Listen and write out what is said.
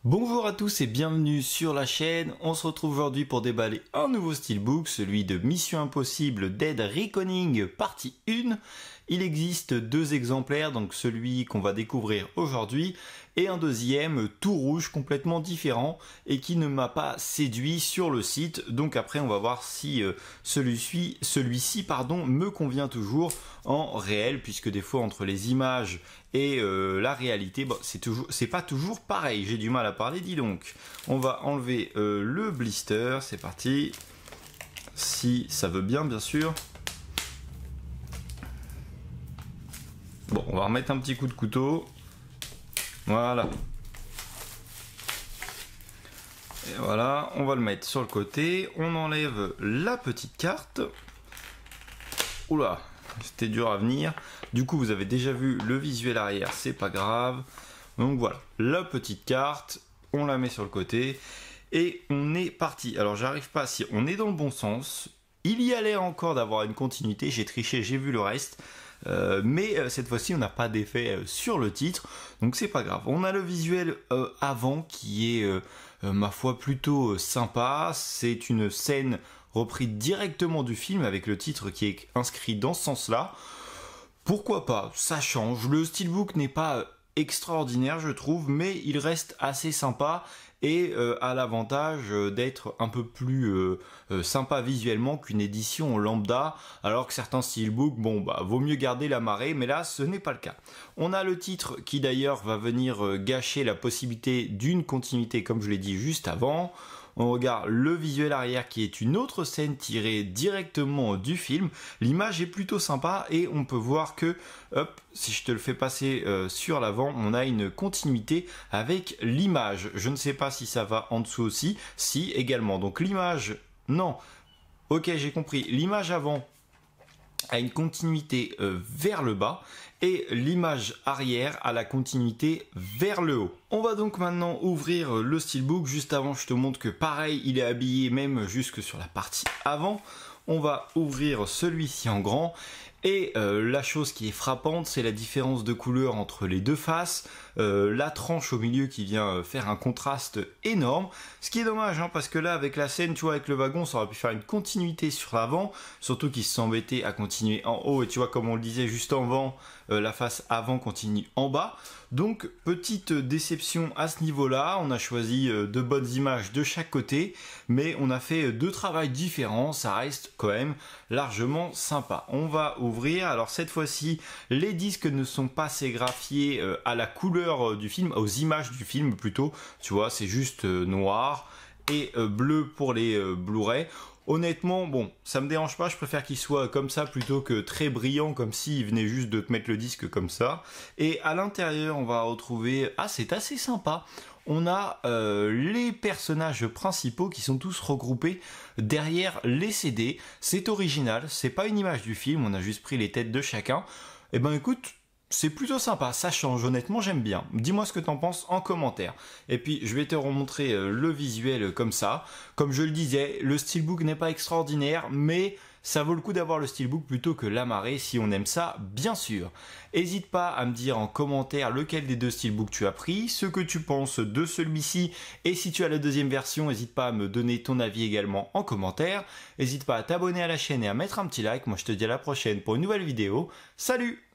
Bonjour à tous et bienvenue sur la chaîne. On se retrouve aujourd'hui pour déballer un nouveau steelbook, celui de Mission Impossible Dead Reckoning partie 1. Il existe deux exemplaires, donc celui qu'on va découvrir aujourd'hui et un deuxième tout rouge complètement différent et qui ne m'a pas séduit sur le site. Donc après on va voir si celui-ci me convient toujours en réel, puisque des fois entre les images et la réalité, bon, c'est pas toujours pareil. J'ai du mal à parler, dis donc. On va enlever le blister, c'est parti. Si ça veut bien sûr. Bon, on va remettre un petit coup de couteau. Voilà. Et voilà, on va le mettre sur le côté. On enlève la petite carte. Oula, c'était dur à venir. Du coup, vous avez déjà vu le visuel arrière, c'est pas grave. Donc voilà, la petite carte, on la met sur le côté. Et on est parti. Alors, j'arrive pas, si on est dans le bon sens. Il y allait encore d'avoir une continuité. J'ai triché, j'ai vu le reste. Mais cette fois-ci on n'a pas d'effet sur le titre, donc c'est pas grave. On a le visuel avant qui est ma foi plutôt sympa. C'est une scène reprise directement du film avec le titre qui est inscrit dans ce sens-là. Pourquoi pas, ça change. Le steelbook n'est pas extraordinaire je trouve, mais il reste assez sympa et a l'avantage d'être un peu plus sympa visuellement qu'une édition lambda, alors que certains steelbooks, bon bah vaut mieux garder la marée, mais là ce n'est pas le cas. On a le titre qui d'ailleurs va venir gâcher la possibilité d'une continuité comme je l'ai dit juste avant. On regarde le visuel arrière qui est une autre scène tirée directement du film. L'image est plutôt sympa et on peut voir que, hop, si je te le fais passer sur l'avant, on a une continuité avec l'image. Je ne sais pas si ça va en dessous aussi. Si, également. Donc l'image, non. Ok, j'ai compris. L'image avant a une continuité vers le bas et l'image arrière a la continuité vers le haut. On va donc maintenant ouvrir le steelbook. Juste avant, je te montre que pareil, il est habillé même jusque sur la partie avant. On va ouvrir celui-ci en grand. Et la chose qui est frappante, c'est la différence de couleur entre les deux faces, la tranche au milieu qui vient faire un contraste énorme, ce qui est dommage hein, parce que là avec la scène, tu vois, avec le wagon, ça aurait pu faire une continuité sur l'avant, surtout qu'ils se sont embêtés à continuer en haut, et tu vois comme on le disait juste avant, la face avant continue en bas. Donc petite déception à ce niveau-là, on a choisi de bonnes images de chaque côté, mais on a fait deux travails différents, ça reste quand même largement sympa. On va ouvrir, alors cette fois-ci, les disques ne sont pas sérigraphiés à la couleur du film, aux images du film plutôt, tu vois, c'est juste noir et bleu pour les Blu-ray. Honnêtement, bon, ça me dérange pas, je préfère qu'il soit comme ça plutôt que très brillant, comme s'il venait juste de te mettre le disque comme ça. Et à l'intérieur, on va retrouver... Ah, c'est assez sympa. On a les personnages principaux qui sont tous regroupés derrière les CD. C'est original, c'est pas une image du film, on a juste pris les têtes de chacun. Et ben écoute... C'est plutôt sympa, ça change, honnêtement j'aime bien. Dis-moi ce que t'en penses en commentaire. Et puis je vais te remontrer le visuel comme ça. Comme je le disais, le steelbook n'est pas extraordinaire, mais ça vaut le coup d'avoir le steelbook plutôt que la marée si on aime ça, bien sûr. N'hésite pas à me dire en commentaire lequel des deux steelbooks tu as pris, ce que tu penses de celui-ci, et si tu as la deuxième version, n'hésite pas à me donner ton avis également en commentaire. N'hésite pas à t'abonner à la chaîne et à mettre un petit like. Moi je te dis à la prochaine pour une nouvelle vidéo. Salut!